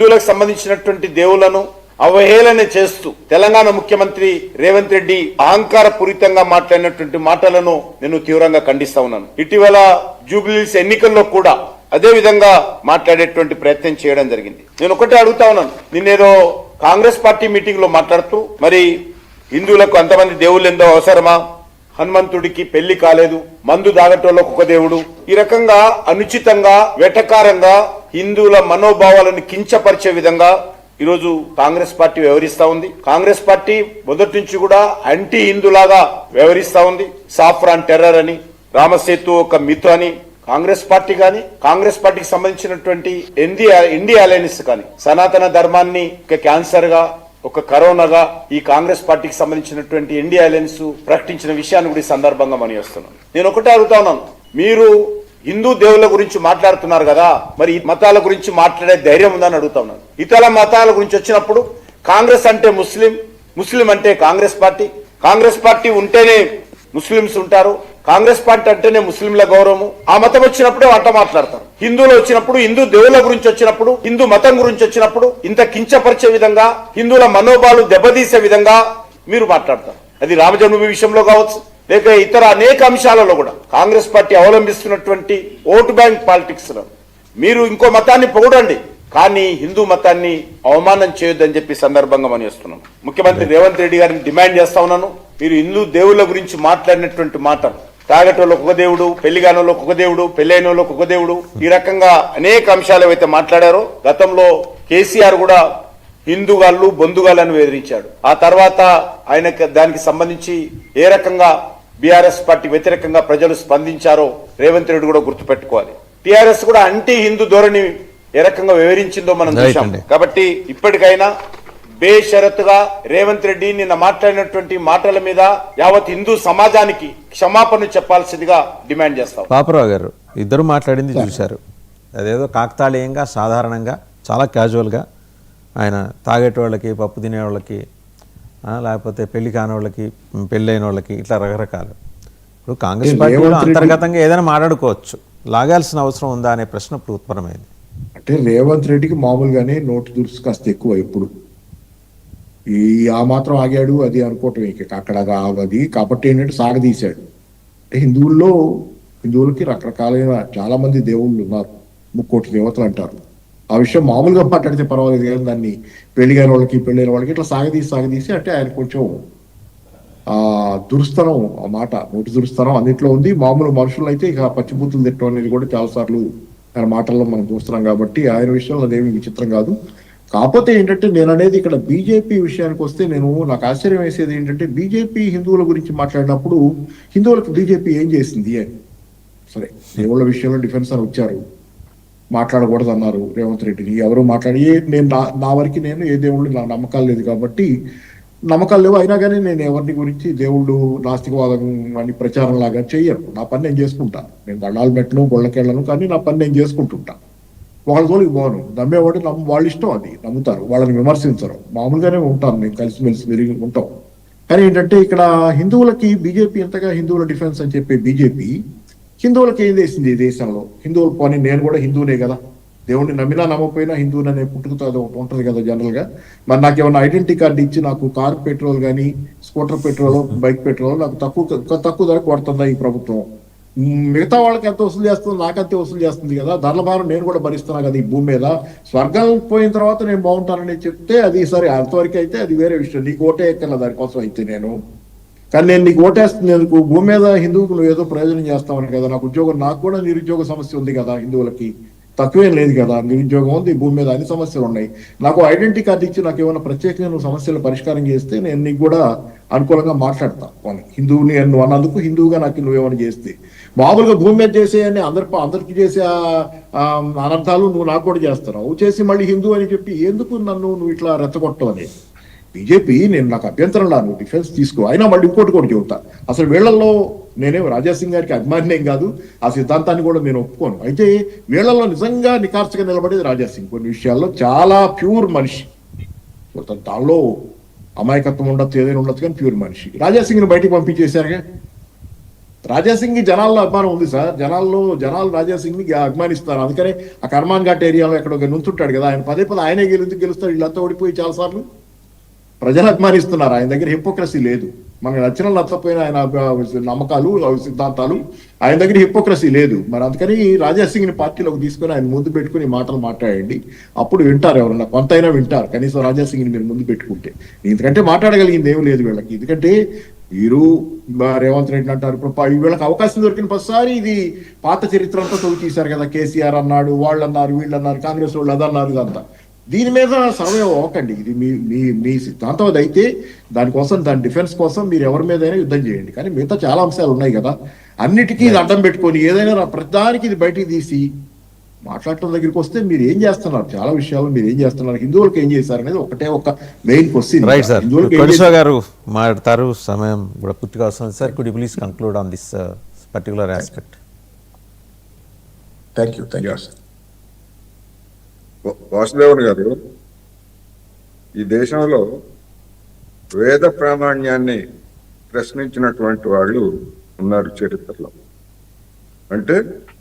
హిందువులకు సంబంధించినటువంటి దేవులను అవహేళన చేస్తూ తెలంగాణ ముఖ్యమంత్రి రేవంత్ రెడ్డి అహంకారపూరితంగా మాట్లాడినటువంటి మాటలను నేను తీవ్రంగా ఖండిస్తా ఉన్నాను. ఇటీవల జూబ్లీహిల్స్ ఎన్నికల్లో కూడా అదే విధంగా మాట్లాడేటువంటి ప్రయత్నం చేయడం జరిగింది. నేను ఒకటే అడుగుతా ఉన్నాను, నిన్నేదో కాంగ్రెస్ పార్టీ మీటింగ్ లో మాట్లాడుతూ మరి హిందువులకు అంతమంది దేవుళ్ళు ఎంతో అవసరమా, హనుమంతుడికి పెళ్లి కాలేదు, మందు దాగటోళ్ళకు ఒక దేవుడు, ఈ రకంగా అనుచితంగా వెటకారంగా హిందువుల మనోభావాలను కించపరిచే విధంగా ఈరోజు కాంగ్రెస్ పార్టీ వ్యవహరిస్తా ఉంది. కాంగ్రెస్ పార్టీ మొదటి నుంచి కూడా యాంటీ హిందూలాగా వ్యవహరిస్తా ఉంది. సాఫ్రాన్ టెర్రర్ అని, రామసేతు ఒక మిత్ అని కాంగ్రెస్ పార్టీ కానీ, కాంగ్రెస్ పార్టీకి సంబంధించినటువంటి ఇండియా అలయన్స్ కానీ సనాతన ధర్మాన్ని ఒక క్యాన్సర్ గా, ఒక కరోనాగా ఈ కాంగ్రెస్ పార్టీకి సంబంధించినటువంటి ఇండియా అలయన్స్ ప్రకటించిన విషయాన్ని కూడా ఈ సందర్భంగా మనం చేస్తున్నాం. నేను ఒకటే అడుగుతా ఉన్నాను, మీరు హిందూ దేవుళ్ళ గురించి మాట్లాడుతున్నారు కదా, మరి ఈ మతాల గురించి మాట్లాడే ధైర్యం ఉందని అడుగుతా ఉన్నాను. ఇతర మతాల గురించి వచ్చినప్పుడు కాంగ్రెస్ అంటే ముస్లిం, ముస్లిం అంటే కాంగ్రెస్ పార్టీ, కాంగ్రెస్ పార్టీ ఉంటేనే ముస్లింస్ ఉంటారు, కాంగ్రెస్ పార్టీ అంటేనే ముస్లింల గౌరవము, ఆ మతం వచ్చినప్పుడు అట్ట మాట్లాడతారు. హిందువులు వచ్చినప్పుడు, హిందూ దేవుళ్ళ గురించి వచ్చినప్పుడు, హిందూ మతం గురించి వచ్చినప్పుడు ఇంత కించపరిచే విధంగా, హిందువుల మనోభావాలు దెబ్బతీసే విధంగా మీరు మాట్లాడతారు. అది రామజన్మభూమి విషయంలో కావచ్చు, లేక ఇతర అనేక అంశాలలో కూడా కాంగ్రెస్ పార్టీ అవలంబిస్తున్నటువంటి ఓటు బ్యాంక్ పాలిటిక్స్ లో మీరు ఇంకో మతాన్ని పొగడండి, కానీ హిందూ మతాన్ని అవమానం చేయొద్దని చెప్పి సందర్భంగా మనం చేస్తున్నాం. ముఖ్యమంత్రి రేవంత్ రెడ్డి గారిని డిమాండ్ చేస్తా ఉన్నాను, మీరు హిందూ దేవుళ్ళ గురించి మాట్లాడినటువంటి మాటలు, తాగటోళ్ళకు ఒక దేవుడు, పెళ్లిగానోళ్ళకు ఒక దేవుడు, పెళ్లైనోళ్ళకు ఒక దేవుడు, ఈ రకంగా అనేక అంశాలు ఏవైతే మాట్లాడారో గతంలో కేసీఆర్ కూడా హిందూగాళ్ళు బొందుగాళ్ళని బెదిరించాడు. ఆ తర్వాత ఆయన దానికి సంబంధించి ఏ రకంగా బీఆర్ఎస్ పార్టీ వ్యతిరేకంగా ప్రజలు స్పందించారో రేవంత్ రెడ్డి కూడా గుర్తుపెట్టుకోవాలి. టీఆర్ఎస్ కూడా యాంటీ హిందూ ధోరణి ఏ రకంగా వివరించిందో మనం చూసాం. కాబట్టి ఇప్పటికైనా బేషరతుగా రేవంత్ రెడ్డి నిన్న మాట్లాడినటువంటి మాటల మీద యావత్ హిందూ సమాజానికి క్షమాపణ చెప్పాల్సిందిగా డిమాండ్ చేస్తాం. పాపరావు గారు ఇద్దరు మాట్లాడింది చూశారు, అదేదో కాకతాళీయంగా సాధారణంగా చాలా క్యాజువల్గా ఆయన తాగేటోళ్ళకి, పప్పు తినేవాళ్ళకి, లేకపోతే పెళ్లి కానివాళ్ళకి, పెళ్ళైన వాళ్ళకి, ఇట్లా రకరకాలు. ఇప్పుడు కాంగ్రెస్ పార్టీలో అంతర్గతంగా ఏదైనా మాట్లాడుకోవచ్చు, లాగాల్సిన అవసరం ఉందా అనే ప్రశ్న ఇప్పుడు ఉత్పన్నమైంది. అంటే రేవంత్ రెడ్డికి మామూలుగానే నోటు దురుసు కాస్త ఎక్కువ, ఎప్పుడు ఆ మాత్రం ఆగాడు అది అనుకోవటం అక్కడ అది. కాబట్టి ఏంటంటే సాగదీశాడు. హిందువులకి రకరకాలైన చాలా మంది దేవుళ్ళు ఉన్నారు, 3 కోట్ల దేవతలు అంటారు. ఆ విషయం మామూలుగా మాట్లాడితే పర్వాలేదు, కానీ దాన్ని పెళ్లిగాని వాళ్ళకి, పెళ్ళైన వాళ్ళకి ఇట్లా సాగదీసి అంటే ఆయన కొంచెం దురుస్తనం, ఆ మాట నోటి దురుస్తనం అన్నింటిలో ఉంది. మామూలు మనుషులు అయితే ఇక పచ్చిబూతులు తిట్టడం అనేది కూడా చాలాసార్లు ఆయన మాటల్లో మనం చూస్తున్నాం. కాబట్టి ఆయన విషయంలో అదేమి విచిత్రం కాదు. కాకపోతే ఏంటంటే నేను అనేది ఇక్కడ బీజేపీ విషయానికి వస్తే, నాకు ఆశ్చర్యం వేసేది ఏంటంటే బీజేపీ హిందువుల గురించి మాట్లాడినప్పుడు హిందువులకు బీజేపీ ఏం చేసింది అని. సరే, దేవుళ్ళ విషయంలో డిఫెన్స్ అని వచ్చారు, మాట్లాడకూడదు అన్నారు రేవంత్ రెడ్డిని. ఎవరు మాట్లాడి నేను నా వరకు నేను ఏ దేవుళ్ళు నాకు నమ్మకాలు లేదు కాబట్టి, నమ్మకాలు లేవు అయినా కానీ నేను ఎవరిని గురించి దేవుళ్ళు నాస్తికవాదం అని ప్రచారం లాగా చెయ్యరు. నా పని నేను చేసుకుంటాను. నేను దండాలు పెట్టను, గొళ్ళకెళ్ళను, కానీ నా పని నేను చేసుకుంటుంటాను. వాళ్ళ తోలికి పోను. నమ్మేవాడు వాళ్ళ ఇష్టం, అది నమ్ముతారు, వాళ్ళని విమర్శించరు. మామూలుగానే ఉంటాను, నేను కలిసిమెలిసి పెరిగి ఉంటాం. కానీ ఏంటంటే ఇక్కడ హిందువులకి బీజేపీ ఎంతగా హిందువుల డిఫెన్స్ అని చెప్పే బీజేపీ హిందువులకి ఏం చేసింది ఈ దేశంలో? హిందువులు పోనీ నేను కూడా హిందువునే కదా, దేవుడిని నమ్మినా నమ్మకపోయినా హిందువుననే పుట్టుకతో ఉంటుంది కదా జనరల్గా. మరి నాకు ఏమైనా ఐడెంటిటీ కార్డు ఇచ్చి నాకు కార్ పెట్రోల్ కానీ, స్కూటర్ పెట్రోల్, బైక్ పెట్రోల్ నాకు తక్కువ ధరకు పడుతుందా ఈ ప్రభుత్వం? మిగతా వాళ్ళకి ఎంత వసూలు చేస్తుందో నాకంతే వసూలు చేస్తుంది కదా. ధరల భారం నేను కూడా భరిస్తున్నా కదా ఈ భూమి మీద. స్వర్గం పోయిన తర్వాత నేను బాగుంటానని చెప్తే అది సరే, అంతవరకు అయితే అది వేరే విషయం. నీకు ఓటే ఎక్కల దానికోసం అయితే నేను, కానీ నేను నీకు ఓటేస్తున్నందుకు భూమి మీద హిందువుకు నువ్వు ఏదో ప్రయోజనం చేస్తామని కదా. నాకు కూడా నిరుద్యోగ సమస్య ఉంది కదా, హిందువులకి తక్కువేం లేదు కదా, నిరుద్యోగం ఉంది, భూమి మీద అన్ని సమస్యలు ఉన్నాయి. నాకు ఐడెంటిటీ కార్డు ఇచ్చి నాకు ఏమైనా ప్రత్యేకంగా నువ్వు సమస్యలు పరిష్కారం చేస్తే నేను నీకు కూడా అనుకూలంగా మాట్లాడతాను. హిందువుని నువ్వు అన్నందుకు, హిందువుగా నాకు నువ్వేమైనా చేస్తే. మామూలుగా భూమి మీద చేసేయని అందరికి చేసే అనర్థాలు నువ్వు నాకు కూడా చేస్తున్నావు, చేసి మళ్ళీ హిందూ అని చెప్పి ఎందుకు నువ్వు ఇట్లా రెచ్చగొట్టవు అనేది. బీజేపీ నాకు అభ్యంతరం లా, నువ్వు డిఫెన్స్ తీసుకో. అయినా మళ్ళీ ఇంకోటి కూడా చెబుతా, అసలు వీళ్లలో నేనేం రాజాసింగ్ గారికి అభిమానినేం కాదు, ఆ సిద్ధాంతాన్ని కూడా నేను ఒప్పుకోను. అయితే వీళ్లలో నిజంగా నికార్చగా నిలబడేది రాజాసింగ్. కొన్ని విషయాల్లో చాలా ప్యూర్ మనిషి, దానిలో అమాయకత్వం ఉండొచ్చు, ఏదైనా ఉండొచ్చు, కానీ ప్యూర్ మనిషి. రాజాసింగ్ని బయటకు పంపించేశారుగా, రాజాసింగ్ కి జనాల్లో అభిమానం ఉంది సార్. జనాలు రాజాసింగ్ ని అభిమానిస్తారు. అందుకనే ఆ కర్మాన్ ఘాట్ ఏరియాలో ఎక్కడ ఒక నుంచుంటాడు కదా, ఆయన పదే ఆయనే గెలుస్తాడు. వీళ్ళంతా ఓడిపోయి చాలా సార్లు ప్రజలు అభిమానిస్తున్నారు. ఆయన దగ్గర హిపోక్రసీ లేదు. మనకు నచ్చిన నచ్చపోయిన ఆయన నమ్మకాలు సిద్ధాంతాలు, ఆయన దగ్గర హిపోక్రసీ లేదు. మరి అందుకని రాజాసింగ్ ని పార్టీలోకి తీసుకొని ఆయన ముందు పెట్టుకుని మాటలు మాట్లాడండి, అప్పుడు వింటారు. ఎవరన్నా కొంతైనా వింటారు. కనీసం రాజాసింగ్ ని మీరు ముందు పెట్టుకుంటే. ఎందుకంటే మాట్లాడగలిగింది ఏం లేదు వీళ్ళకి. ఎందుకంటే వీరు రేవంత్ రెడ్డి అంటారు, ఇప్పుడు వీళ్ళకి అవకాశం దొరికిన ప్రతిసారి ఇది పాత చరిత్ర అంతా తొలి తీశారు కదా. కేసీఆర్ అన్నాడు, వాళ్ళు అన్నారు, వీళ్ళు అన్నారు, కాంగ్రెస్ వాళ్ళు అదన్నారు, ఇదంతా. దీని మీద సర్వే అవ్వకండి. ఇది మీ సిద్ధాంతం అది అయితే దానికోసం, దాని డిఫెన్స్ కోసం మీరు ఎవరి మీదైనా యుద్ధం చేయండి. కానీ మిగతా చాలా అంశాలు ఉన్నాయి కదా, అన్నిటికీ ఇది అడ్డం పెట్టుకొని ఏదైనా ప్రతిదానికి ఇది బయటికి తీసి మాట్లాడటం దగ్గరికి వస్తే మీరు ఏం చేస్తున్నారు? చాలా విషయాలు మీరు ఏం చేస్తున్నారు, హిందువులకు ఏం చేశారు అనేది ఒక మెయిన్ క్వశ్చన్. రైట్ సార్, కొడిసో గారు మాట్లాడతారు, సమయం కూడా పూర్తిగా వస్తుంది sir. Could you please conclude on this particular aspect? Thank you sir. Vasudevan గారు, ఈ దేశంలో వేద ప్రామాణ్యాన్ని ప్రశ్నించినటువంటి వాళ్ళు ఉన్నారు చరిత్రలో. అంటే